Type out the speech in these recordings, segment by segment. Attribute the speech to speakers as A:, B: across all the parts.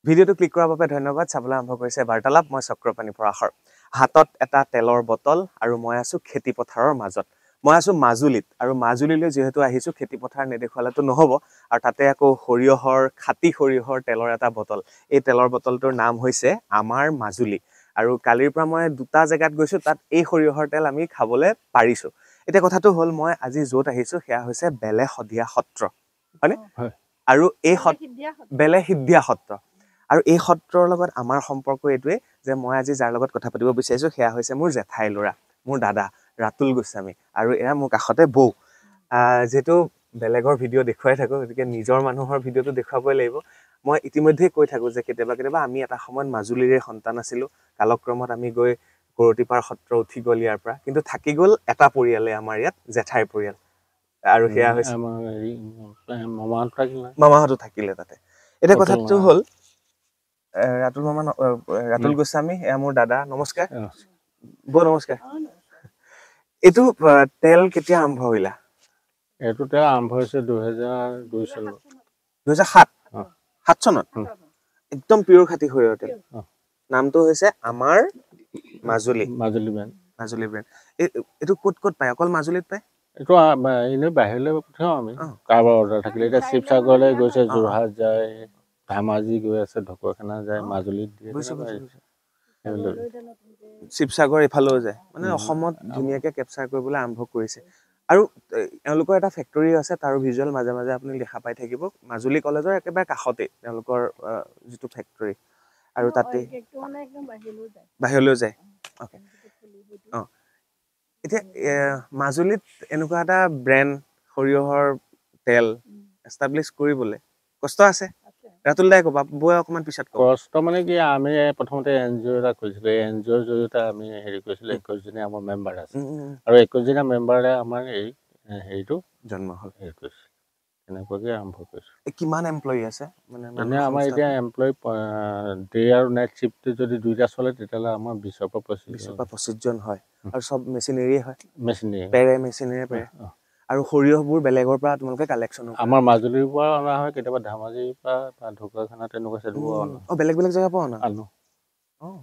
A: ভিডিঅ'টো ক্লিক কৰাৰ বাবে ধন্যবাদ। চাবলৈ আৰম্ভ কৰিছে বাৰ্তালাপ। মই চক্ৰপাণি পৰাশৰ। হাতত এটা তেলৰ বটল আৰু মই আছো খেতি পথাৰৰ মাজত। মই আছো মাজুলীত আৰু মাজুলীলৈ যিহেতু আহিছো খেতি পথাৰ নেদেখুৱালেতো নহ'ব আৰু তাতে আকৌ খাটি সৰিয়হৰ তেলৰ এটা বটল। এই তেলৰ বটলটোৰ নাম হৈছে আমাৰ মাজুলী আৰু কালিৰ পৰা মই দুটা জেগাত গৈছো, তাত এই সৰিয়হৰ তেল আমি খাবলৈ পাৰিছো। এতিয়া কথাটো হ'ল মই আজি য'ত আহিছো সেয়া হৈছে বেলেশদিয়া সত্ৰ, হয়নে? আৰু এই বেলেশদিয়া সত্ৰ আৰু এই সত্ৰৰ লগত আমাৰ সম্পৰ্ক এইটোৱে যে মই আজি যাৰ লগত কথা পাতিব বিচাৰিছো সেয়া হৈছে মোৰ জেঠাই ল'ৰা, মোৰ দাদা ৰাতুল গোস্বামী আৰু এয়া মোৰ কাষতে বৌ। যিহেতু বেলেগৰ ভিডিঅ' দেখুৱাই থাকো, গতিকে নিজৰ মানুহৰ ভিডিঅ'টো দেখুৱাবই লাগিব। মই ইতিমধ্যে কৈ থাকো যে কেতিয়াবা আমি এটা সময়ত মাজুলীৰে সন্তান আছিলো। কালক্ৰমত আমি গৈ কৰতিপাৰ সত্ৰ উঠি গ'ল ইয়াৰ পৰা, কিন্তু থাকি গ'ল এটা পৰিয়ালে আমাৰ ইয়াত, জেঠাইৰ পৰিয়াল। আৰু সেয়া হৈছে মামাহঁতো থাকিলে তাতে। এতিয়া কথাটো হ'ল ৰাতুল গোস্বামী, এয়া মোৰ দাদা। নমস্কাৰ বৌ, নমস্কাৰ। এইটো তেল কেতিয়া আৰম্ভ কৰিলা?
B: এইটো তেল আৰম্ভ হৈছে 2002 চনত।
A: 2007 চনত একদম পিয়ৰ খাটি সৰিয়হৰ তেল। নামটো হৈছে আমাৰ মাজুলী ব্ৰেণ্ড। এইটো ক'ত পায়? অকল মাজুলীত পায়?
B: এইটো এনেই বাহিৰলৈ পঠিয়াও আমি, কাৰোবাৰ অৰ্ডাৰ থাকিলে। এতিয়া শিৱসাগৰলৈ গৈছে, যোৰহাট যায়, ধেমাজি গৈ আছে, ঢকুৱাখানা যায়, মাজুলীত দিয়ে।
A: শিৱসাগৰ এইফালেও যায়, মানে অসমত ধুনীয়াকে কেপচাৰ কৰিবলৈ আৰম্ভ কৰিছে। আৰু তেওঁলোকৰ এটা ফেক্টৰী আছে, তাৰো ভিজুৱেল মাজে মাজে আপুনি দেখা পাই থাকিব। মাজুলী কলেজৰ একেবাৰে কাষতে তেওঁলোকৰ যিটো ফেক্টৰী, আৰু তাতে বাহিৰলৈও যায়। এতিয়া মাজুলীত এনেকুৱা এটা ব্ৰেণ্ড সৰিয়হৰ তেল এষ্টাব্লিছ কৰিবলৈ কষ্ট আছে। ৰাতুল দাই ক'বা, বৌয়ে অকণমান পিছত ক'ব।
B: কষ্ট মানে কি, আমি প্ৰথমতে NGO এটা খুলিছিলো। এই NGOৰ জৰিয়তে আমি হেৰি কৰিছিলো, 21জনীয়া আমাৰ মেম্বাৰ আছে আৰু 21জনীয়া মেম্বাৰে আমাৰ এই হেৰিটো
A: জন্ম হ'ল।
B: হেৰি কৰিছে, তেনেকুৱাকৈ আৰম্ভ কৰিছো।
A: কিমান এমপ্লয়ী আছে? মানে
B: আমাৰ এতিয়া এমপ্লয়ী ডে আৰু নাইট শ্বিফ্ট যদি দুইটা চলে তেতিয়াহ'লে আমাৰ 20ৰ পৰা 25
A: জন হয়। আৰু চব মেচিনেৰীয়ে হয়? মেচিনেৰীয়ে পেৰে। আৰু
B: আৰু
A: সৰিয়হবোৰ বেলেগৰ পৰা তোমালোকে কালেকশ্যন?
B: আমাৰ মাজুলীৰ পৰা অনা হয়, কেতিয়াবা ধেমাজিৰ পৰা বা ঢকুৱাখানা তেনেকুৱা চাইডৰ পৰা অনা।
A: বেলেগ জেগাৰ পৰা
B: আনো।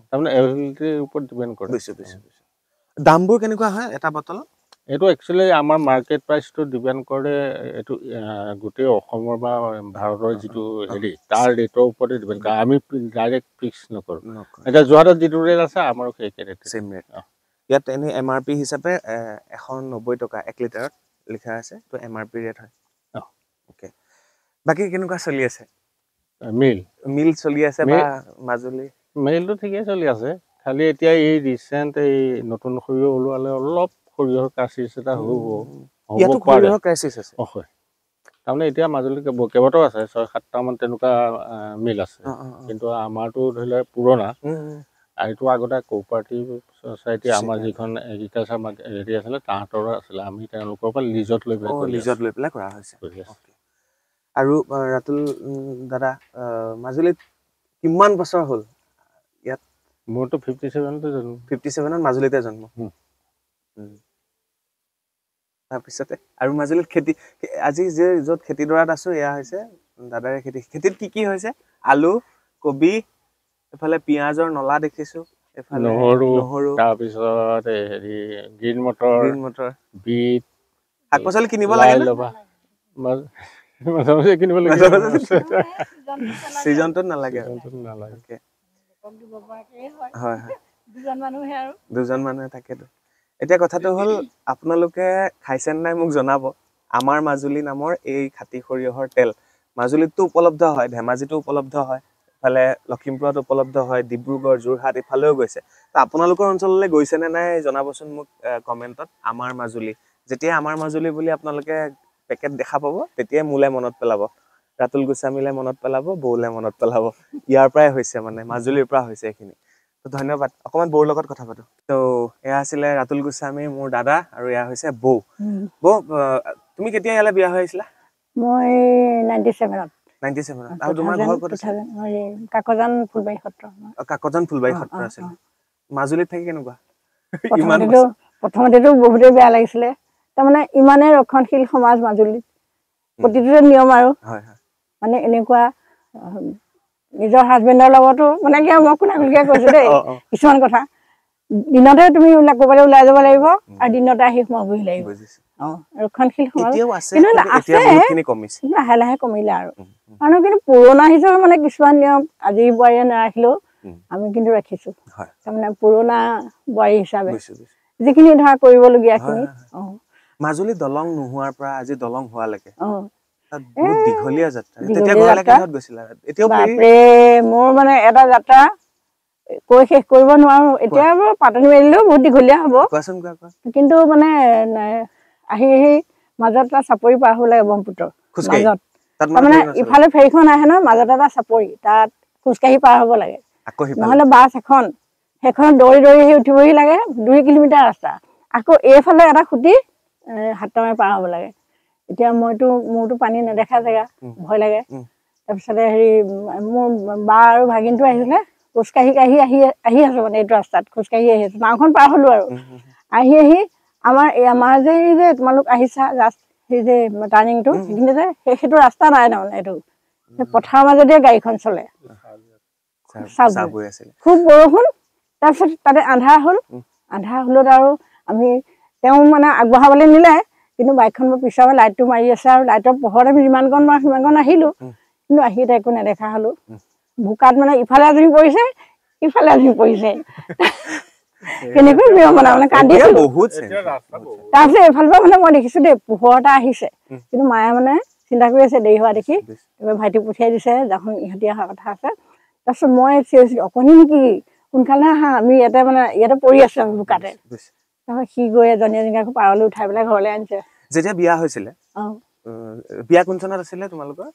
B: তাৰমানে এভেইলেবিলিটিৰ ওপৰত ডিপেণ্ড কৰে।
A: দামবোৰ কেনেকুৱা হয় এটা বটলত?
B: এইটো একচুৱেলি আমাৰ মাৰ্কেট প্ৰাইচটো ডিপেণ্ড কৰে, এইটো গোটেই অসমৰ বা ভাৰতৰ যিটো হেৰি তাৰ ৰেটৰ ওপৰতে ডিপেণ্ড কৰে। আমি ডাইৰেক্ট ফিক্স নকৰোঁ। এতিয়া যোৰহাটত যিটো ৰেট আছে আমাৰো সেই ৰেট,
A: চেম ৰেট। ইয়াত এনেই MRP হিচাপে 190 টকা 1 লিটাৰত লিখা আছে, তো MRP ৰেট হয়। অ'কে, বাকী কেনেকুৱা চলি আছে? মিল চলি আছে বা মাজুলী?
B: মিলটো ঠিকেই চলি আছে, খালি এতিয়া এই ৰিচেণ্ট এই নতুন সৰিয়হ ওলোৱালে অলপ সৰিয়হৰ ক্ৰাইচিছ এটা হ'ব পাৰে। হয়, তাৰমানে এতিয়া মাজুলী কেইবাটাও আছে, 6-7টামান তেনেকুৱা মিল আছে। কিন্তু আমাৰতো ধৰি লওক পুৰণা, আৰু এইটো আগতে কোঅপাৰেটিভ ছ'চাইটি আমাৰ যিখন এগ্ৰিকালচাৰ হেৰি আছিলে তাহাঁতৰো আছিলে। আমি তেওঁলোকৰ পৰা লিজত লৈ
A: পেলাই কৰা হৈছে। আৰু ৰাতুল দাদা, মাজুলীত কিমান বছৰ হ'ল? ইয়াত
B: মোৰতো 57তে জন্ম।
A: 57ত মাজুলীতে জন্ম। তাৰপিছতে আৰু মাজুলীত খেতি, আজি য'ত খেতিডৰাত আছো এয়া হৈছে দাদাৰে খেতি। খেতিত কি হৈছে? আলু, কবি, এফালে পিঁয়াজৰ নলা দেখিছো, এফালে নহৰু,
B: তাৰপিছত হেৰি গ্ৰীণ মটৰ, বিট,
A: শাক পাচলি কিনিব লাগে নে? ছিজনটোত নালাগে। হয়, দুজন মানুহে থাকেতো। এতিয়া কথাটো হ'ল, আপোনালোকে খাইছে নাই মোক জনাব। আমাৰ মাজুলী নামৰ এই খাটি সৰিয়হৰ তেল মাজুলীততো উপলব্ধ হয়, ধেমাজিতো উপলব্ধ হয়, ইফালে লখিমপুৰত উপলব্ধ হয়, ডিব্ৰুগড়, যোৰহাট ইফালেও গৈছে। আপোনালোকৰ অঞ্চললৈ গৈছে নে নাই জনাবচোন মোক কমেণ্টত। আমাৰ মাজুলী, যেতিয়া আমাৰ মাজুলী বুলি আপোনালোকে পেকেট দেখা পাব, তেতিয়াই মোলৈ মনত পেলাব, ৰাতুল গোস্বামীলৈ মনত পেলাব, বৌলৈ মনত পেলাব। ইয়াৰ পৰাই হৈছে, মানে মাজুলীৰ পৰা হৈছে এইখিনি। ধন্যবাদ। অকণমান বৌৰ লগত কথা পাতো। ত' এয়া আছিলে ৰাতুল গোস্বামী, মোৰ দাদা, আৰু এয়া হৈছে বৌ। বৌ, তুমি কেতিয়া ইয়ালৈ বিয়া হৈ আহিছিলা?
C: মই 97ত।
A: আৰু তোমাৰ ঘৰ ক'ত আছে?
C: কাকজান ফুলবাৰী সত্ৰ।
A: কাকজান ফুলবাৰী সত্ৰ আছিল। মাজুলীত থাকি কেনেকুৱা?
C: প্ৰথমতেতো বহুতেই বেয়া লাগিছিলে। তাৰমানে ইমানেই ৰক্ষণশীল সমাজ মাজুলীত, প্ৰতিটোতে নিয়ম আৰু মানে এনেকুৱা নিজৰ হাজবেণ্ডৰ লগতো মানে কি মই কোনাকুলিকে কৈছো দেই কিছুমান কথা দিনতে তুমি ক'ৰবালৈ ওলাই যাব লাগিব আৰু দিনতে আহি সোমাবহি লাগিব ৰক্ষণশীল লাহে লাহে কমিলে আৰু কাৰণ কিন্তু পুৰণা হিচাপে মানে কিছুমান নিয়ম আজি বোৱাৰীয়ে নাৰাখিলেও আমি কিন্তু ৰাখিছো তাৰমানে পুৰণা বোৱাৰী হিচাপে যিখিনি ধৰা কৰিবলগীয়া খিনি
A: মাজুলী দলং নোহোৱাৰ পৰা আজি দলং হোৱালৈকে
C: মোৰ মানে এটা যাত্ৰা কৈ শেষ কৰিব নোৱাৰো এতিয়া পাতনি মেলিলেও বহুত দীঘলীয়া হব কিন্তু মানে আহি মাজত এটা চাপৰি পাৰ হ'ব লাগে ব্ৰহ্মপুত্ৰৰ মাজত তাৰমানে ইফালে ফেৰীখন আহে ন মাজত এটা চাপৰি তাত খোজকাঢ়ি পাৰ হ'ব লাগে নহ'লে বাছ এখন সেইখনত দৌৰি দৌৰি আহি উঠিবহি লাগে 2 কিলোমিটাৰ ৰাস্তা আকৌ এইফালে এটা খুটি 7 মাইল পাৰ হ'ব লাগে এতিয়া মোৰতো পানী নেদেখা জেগা ভয় লাগে তাৰপিছতে মোৰ বা আৰু ভাগিনটো আহিছিলে খোজকাঢ়ি আহি আছো মানে এইটো ৰাস্তাত খোজকাঢ়ি আহি আছো নাওখন পাৰ হলো আৰু আহি আমাৰ যে তোমালোক আহিছা জাষ্ট সেই যে টাৰ্ণিংটো সেইখিনিতে সেইটো ৰাস্তা নাই তাৰমানে এইটো পথাৰৰ মাজতে গাড়ীখন চলে খুব বৰষুণ তাৰপিছত তাতে আন্ধাৰ হলত আৰু আমি তেওঁ মানে আগবঢ়াবলৈ নিলে কিন্তু বাইকখন মোৰ পিছৰ লাইটটো মাৰি আছে আৰু লাইটৰ পোহৰত আমি যিমানকণ মাৰো সিমানকণ আহিলো কিন্তু আহি এটা একো নেদেখা হলো বোকাত মানে ইফালে এজনী পৰিছে ইফালে এজনী পৰিছে কেনেকৈ মানে কান্দিছো তাৰপিছত এইফালৰ পৰা মানে মই দেখিছো দেই পোহৰ এটা আহিছে কিন্তু মায়ে মানে চিন্তা কৰি আছে দেৰি হোৱা দেখি ভাইটি পঠিয়াই দিছে যখন ইহঁতি অহা কথা আছে তাৰপিছত মই চিঞৰিছিলো অকণি নেকি সোনকালে আহা আমি ইয়াতে পৰি আছো আমি বোকাতে তাৰপিছত সি গৈ এজনী আকৌ পাৰলৈ উঠাই পেলাই ঘৰলৈ আনিছে
A: যেতিয়া বিয়া হৈছিলে বিয়া কোন চনত আছিলে তোমালোকৰ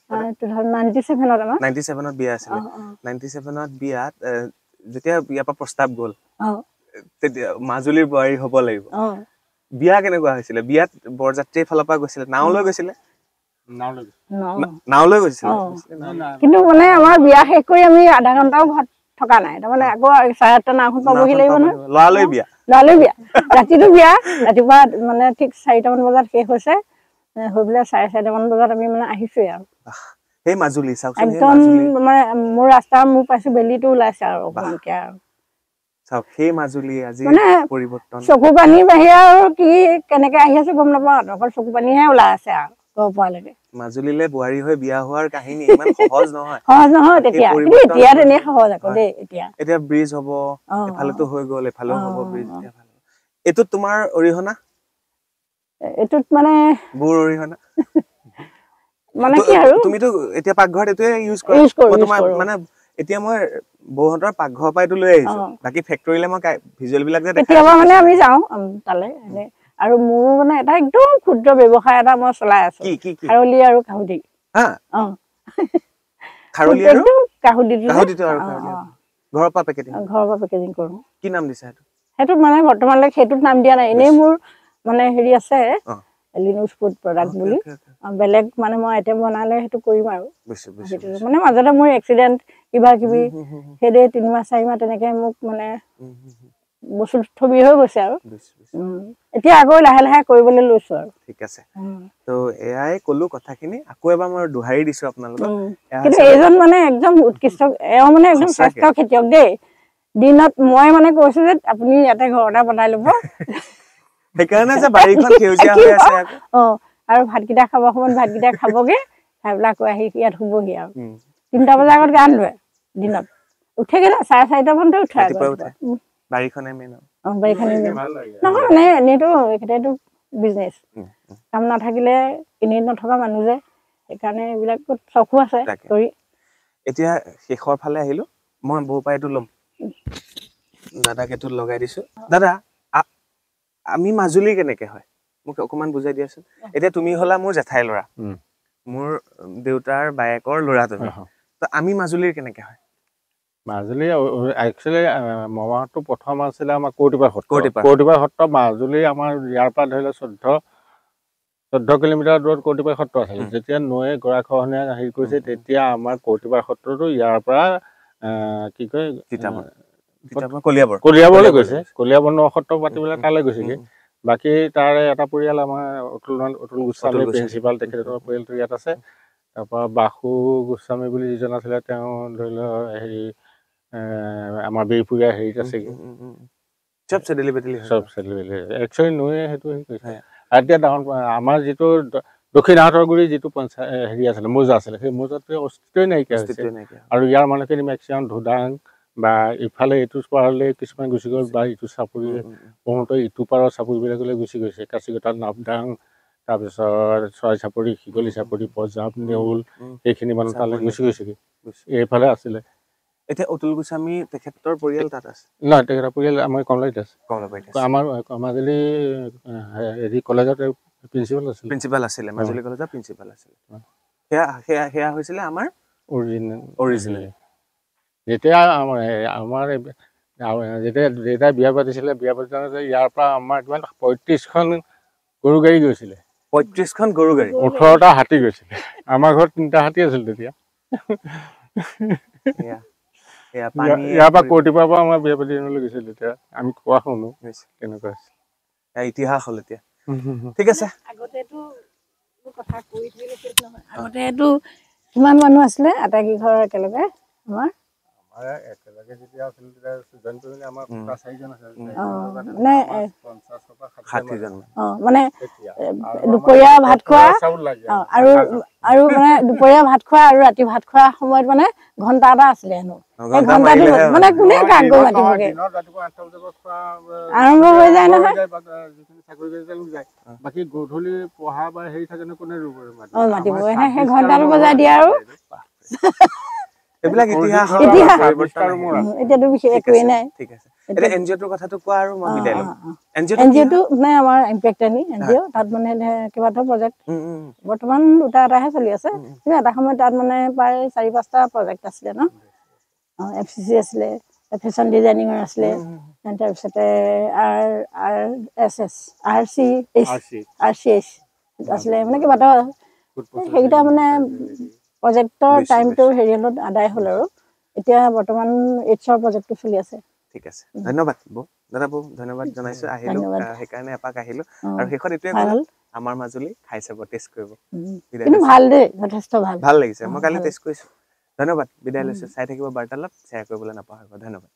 A: 97ত বিয়া আছিলে 97ত বিয়াত যেতিয়া বিয়াৰ পৰা প্ৰস্তাৱ গ'ল তেতিয়া মাজুলীৰ বোৱাৰী হ'ব লাগিব বিয়া কেনেকুৱা হৈছিলে বিয়াত বৰযাত্ৰীৰ ফালৰ পৰা গৈছিলে নাওলৈ গৈছিলে নাওলৈ গৈছিলে
C: কিন্তু মানে আমাৰ বিয়া শেষ কৰি আমি আধা ঘণ্টাও ঘৰত থকা নাই তাৰমানে আকৌ 7:30 নাওখন পাবহি লাগিব নহয়
A: লৰালৈ বিয়া
C: ৰাতিটো বিয়া ৰাতিপুৱা মানে ঠিক 4টামান বজাত শেষ হৈছে হৈ পেলাই 4:30 বজাত আমি মানে আহিছোৱে আৰু
A: সেই মাজুলী
C: একদম মানে মোৰ ৰাস্তা মোৰ পাইছো বেলিটো ওলাইছে আৰু অকমানকে আৰু
A: চাওক সেই মাজুলী আজি পৰিৱৰ্তন
C: চকু পানী বাহিৰে আৰু কি কেনেকে আহি আছে গম নাপাওঁ অকল চকু পানীহে ওলাই আছে আৰু পোৱালৈকে
A: মাজুলীলে বোৱাৰী হৈ বিয়া হোৱাৰ কাহিনী ইমান সহজ নহয়
C: তেতিয়া এতিয়া তেনে সহজ আকৌ দেই
A: এতিয়া ব্ৰিজ হ'ব এফালেতো হৈ গ'ল এফালেও হ'ব ব্ৰিজ এইটোত তোমাৰ অৰিহণা
C: এইটোত মানে
A: বুৰ অৰিহণা
C: মানে কি আৰু
A: তুমিতো এতিয়া পাকঘৰত এটোৱে ইউজ কৰা তোমাৰ মানে এতিয়া মই বৌহঁতৰ পাকঘৰৰ পৰা এইটো লৈ আহিছো বাকি ফেক্টৰীলে মই ভিজুৱেল বিলাক যে
C: কেতিয়াবা মানে আমি যাওঁ তালে আৰু মোৰ মানে এটা একদম ক্ষুদ্ৰ ব্যৱসায় এটা মই চলাই আছো খাৰলি আৰু কাহুদি
A: খাৰলি আৰু কাহুদিটো আৰু ঘৰৰ পৰা পেকেজিং কৰো কি নাম দিছা
C: সেইটো মানে বৰ্তমানলৈকে সেইটোত নাম দিয়া নাই এনেই মোৰ মানে আছে লিনুজ ফুড প্ৰডাক্ট বুলি বেলেগ মানে মই আইটেম বনালে সেইটো কৰিম আৰু মানে মাজতে মোৰ এক্সিডেণ্ট কিবা কিবি সেইদে 3 মাহ 4 মাহ তেনেকে মোক মানে বস্তু থবি হৈ গৈছে আৰু এতিয়া আকৌ লাহে লাহে কৰিবলৈ লৈছো আৰু
A: ঠিক আছে তো এয়াই কলো কথাখিনি আকৌ এবাৰ মই দুহাৰি দিছো আপোনালোকক
C: কিন্তু এইজন মানে একদম উৎকৃষ্ট মানে একদম শ্ৰেষ্ঠ খেতিয়ক দেই দিনত মই মানে কৈছো যে আপুনি ইয়াতে ঘৰ এটা বনাই ল'ব
A: সেইকাৰণে যে বাৰীখন সেউজীয়া হৈ আছে
C: আৰু ভাতকেইটা খাব সময়ত ভাতকেইটা খাবগে খাই পেলাই আকৌ আহি ইয়াত শুবহি আৰু 3টা বজাৰ আগত গান ধুৱে দিনত উঠেগে না 4:30 মানতে উঠে
A: বাৰীখনে মেইন
C: বাৰীখনে নহয় মানে এনেইতো এইটো বিজনেছ কাম নাথাকিলে এনেই নথকা মানুহ যে সেইকাৰণে এইবিলাক চখু আছে কৰি
A: এতিয়া শেষৰ ফালে আহিলো মই বৌ পাই এইটো ল'ম দাদাক এইটো লগাই দিছো দাদা আমি মাজুলী কেনেকে হয় মোক অকমান বুজাই দিয়াচোন এতিয়া তুমি হলা মোৰ জেঠাই ল'ৰা মোৰ দেউতাৰ বায়েকৰ ল'ৰা তুমি তো আমি মাজুলীৰ কেনেকে হয়
B: মাজুলী একচুৱেলি মমাহতো প্ৰথম আছিলে আমাৰ কৌটিপাৰ সত্ৰ মাজুলী আমাৰ ইয়াৰ পৰা ধৰি লওক 14 কিলোমিটাৰ দূৰত কৌটিপাৰ সত্ৰ আছিলে যেতিয়া নৈয়ে গৰাখহনীয়া হেৰি কৰিছে তেতিয়া আমাৰ কৌটিপাৰ সত্ৰটো ইয়াৰ পৰা কি কয় কলিয়াবৰলৈ গৈছে কলিয়াবৰ নসত্ৰ পাতিবলৈ তালৈ গৈছেগে বাকী তাৰে এটা পৰিয়াল আমাৰ অতুল গোস্বামী প্ৰিন্সিপাল তেখেতৰ পৰিয়ালটো ইয়াত আছে তাৰপৰা বাসু গোস্বামী বুলি যিজন আছিলে তেওঁ ধৰি লওক হেৰি আমাৰ বেইপুৰীয়া হেৰিত আছে
A: চব চেডেলি বেটেলি
B: একচুৱেলি নৈ সেইটো হেৰি কৰিছে আৰু এতিয়া ডাঙৰ আমাৰ যিটো দক্ষিণ হাতৰগুৰি যিটো পঞ্চায়ত হেৰি আছিলে মৌজা আছিলে সেই মৌজাটোৱে অস্তিত্বই নাইকিয়া হৈছে আৰু ইয়াৰ মানুহখিনি মেক্সিমাম ধুদাং বা ইফালে ইটো পাৰলৈ কিছুমান গুচি গ'ল বা ইটো চাপৰি বহুতো ইটো পাৰৰ চাপৰিবিলাকলৈ গুচি গৈছে কাচিকটা নাপদাং তাৰপিছত চৰাই চাপৰি শিকলি চাপৰি পঞ্জাৱ নেউল এইখিনি মানুহ তালৈ গুচি গৈছেগৈ এইফালে আছিলে
A: এতিয়া অতুল গোস্বামী তেখেতৰ পৰিয়াল তাত আছে
B: নহয় তেখেতৰ পৰিয়াল আমাৰ কমলাবাৰীত আছে আমাৰ মাজুলী হেৰি কলেজত প্ৰিন্সিপাল আছিলে মাজুলী কলেজৰ প্ৰিন্সিপাল আছিলে সেয়া হৈছিলে আমাৰ অৰিজিনেল যেতিয়া আমাৰ যেতিয়া দেউতাই বিয়া পাতিছিলে বিয়া পাতি ইয়াৰ পৰা আমাৰ কিমান ৩৫খন গৰু গাড়ী গৈছিলে
A: ৩৫খন গৰু গাড়ী
B: ১৮টা হাতী গৈছিলে আমাৰ ঘৰত ৩টা হাতী আছিল তেতিয়া ইয়াৰ পৰা কৌতিপাৰ পৰা আমাৰ বিয়া পাতি গৈছিল তেতিয়া আমি কোৱা শুনো কেনেকুৱা আছিল
A: ইতিহাস হ'ল এতিয়া ঠিক আছে
C: আগতেতো কিমান মানুহ আছিলে আটাইকেই ঘৰ একেলগে আমাৰ
B: একেলগে যেতিয়া আছিল তেতিয়া আমাৰ ৪জন আছিল
C: মানে দুপৰীয়া ভাত খোৱা আৰু মানে দুপৰীয়া ভাত খোৱা আৰু ৰাতি ভাত খোৱা সময়ত মানে ঘণ্টা এটা আছিলে হেনো এই ঘণ্টাটো মানে কোনে কাক গৈ মাতিবগে আৰম্ভ হৈ যায় নহয়
B: বাকী গধূলি পঢ়া বা হেৰি থাকে কোনে
C: মাতিব সেই ঘণ্টাটো বজাই দিয়ে আৰু
A: এইবিলাক ইতিহাস
C: এতিয়াতো বিশেষ একোৱেই নাই
A: ঠিক আছে এতিয়া এনজিঅ'টোৰ কথাটো কোৱা আৰু মই বিদায় ল'ম
C: এনজিঅ'টো মানে আমাৰ ইম্পেক্ট এনজিঅ' তাত মানে কেইবাটাও প্ৰজেক্ট বৰ্তমান দুটা এটাহে চলি আছে কিন্তু এটা সময়ত তাত মানে প্ৰায় ৪-৫টা প্ৰজেক্ট আছিলে ন FCC আছিলে ফেশ্বন ডিজাইনিঙৰ আছিলে তাৰপিছতে RCH আছিলে মানে কেইবাটাও সেইকেইটা মানে প্ৰজেক্টৰ টাইমটো হেৰি হলত আদায় হ'ল আৰু এতিয়া বৰ্তমান 8ৰ প্ৰজেক্টটো চলি আছে
A: ঠিক আছে ধন্যবাদ দাদা বৌ ধন্যবাদ জনাইছো আহিলো সেইকাৰণে এপাক আহিলো আৰু শেষত এইটোৱে ক'লো আমাৰ মাজুলী খাই চাব টেষ্ট কৰিব
C: কিন্তু ভাল দেই যথেষ্ট
A: ভাল লাগিছে মই কালি টেষ্ট কৰিছো ধন্যবাদ বিদায় লৈছো চাই থাকিব বাৰ্তালাপ শ্বেয়াৰ কৰিবলৈ নাপাহৰিব ধন্যবাদ